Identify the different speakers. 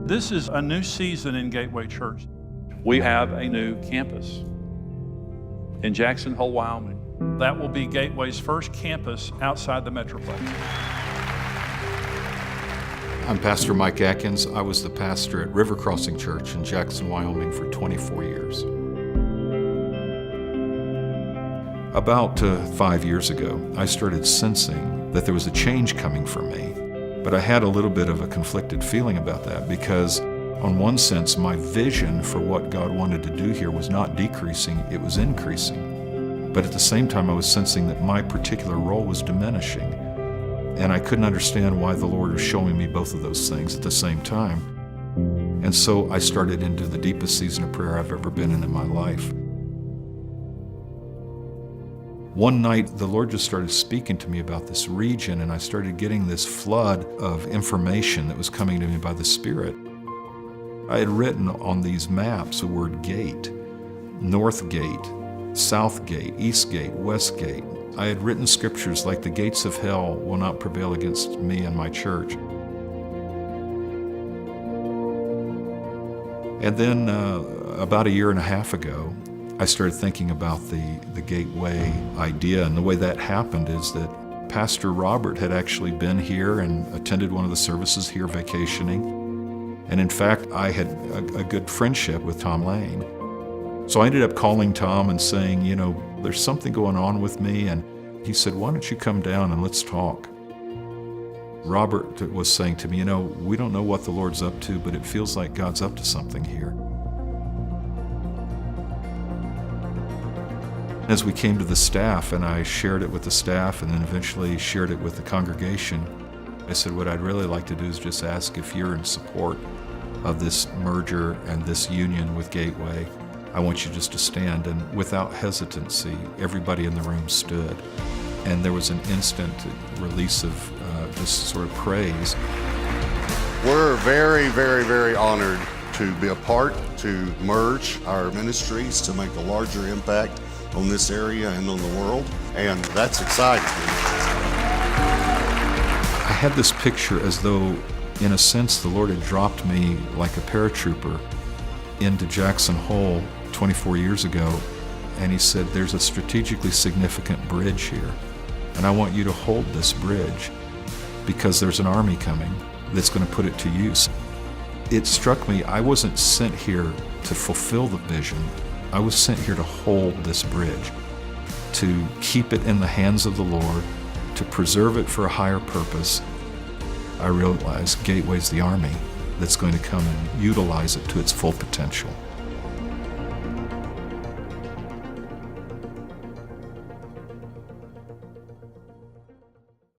Speaker 1: This is a new season in Gateway Church.
Speaker 2: We have a new campus in Jackson Hole, Wyoming.
Speaker 1: That will be Gateway's first campus outside the Metroplex.
Speaker 3: I'm Pastor Mike Atkins. I was the pastor at River Crossing Church in Jackson, Wyoming for 24 years. About 5 years ago, I started sensing that there was a change coming for me. But I had a little bit of a conflicted feeling about that because, on one sense, my vision for what God wanted to do here was not decreasing, it was increasing. But at the same time, I was sensing that my particular role was diminishing. And I couldn't understand why the Lord was showing me both of those things at the same time. And so I started into the deepest season of prayer I've ever been in my life. One night, the Lord just started speaking to me about this region, and I started getting this flood of information that was coming to me by the Spirit. I had written on these maps the word gate, north gate, south gate, east gate, west gate. I had written scriptures like the gates of hell will not prevail against me and my church. And then about a year and a half ago, I started thinking about the Gateway idea, and the way that happened is that Pastor Robert had actually been here and attended one of the services here vacationing. And in fact, I had a good friendship with Tom Lane. So I ended up calling Tom and saying, you know, there's something going on with me. And he said, why don't you come down and let's talk? Robert was saying to me, you know, we don't know what the Lord's up to, but it feels like God's up to something here. As we came to the staff and I shared it with the staff and then eventually shared it with the congregation, I said, what I'd really like to do is just ask if you're in support of this merger and this union with Gateway. I want you just to stand. And without hesitancy, everybody in the room stood. And there was an instant release of this sort of praise.
Speaker 4: We're very, very, very honored to be a part, to merge our ministries to make a larger impact on this area and on the world, and that's exciting.
Speaker 3: I had this picture as though, in a sense, the Lord had dropped me like a paratrooper into Jackson Hole 24 years ago, and he said, there's a strategically significant bridge here, and I want you to hold this bridge because there's an army coming that's going to put it to use. It struck me, I wasn't sent here to fulfill the vision. I was sent here to hold this bridge, to keep it in the hands of the Lord, to preserve it for a higher purpose. I realized Gateway's the army that's going to come and utilize it to its full potential.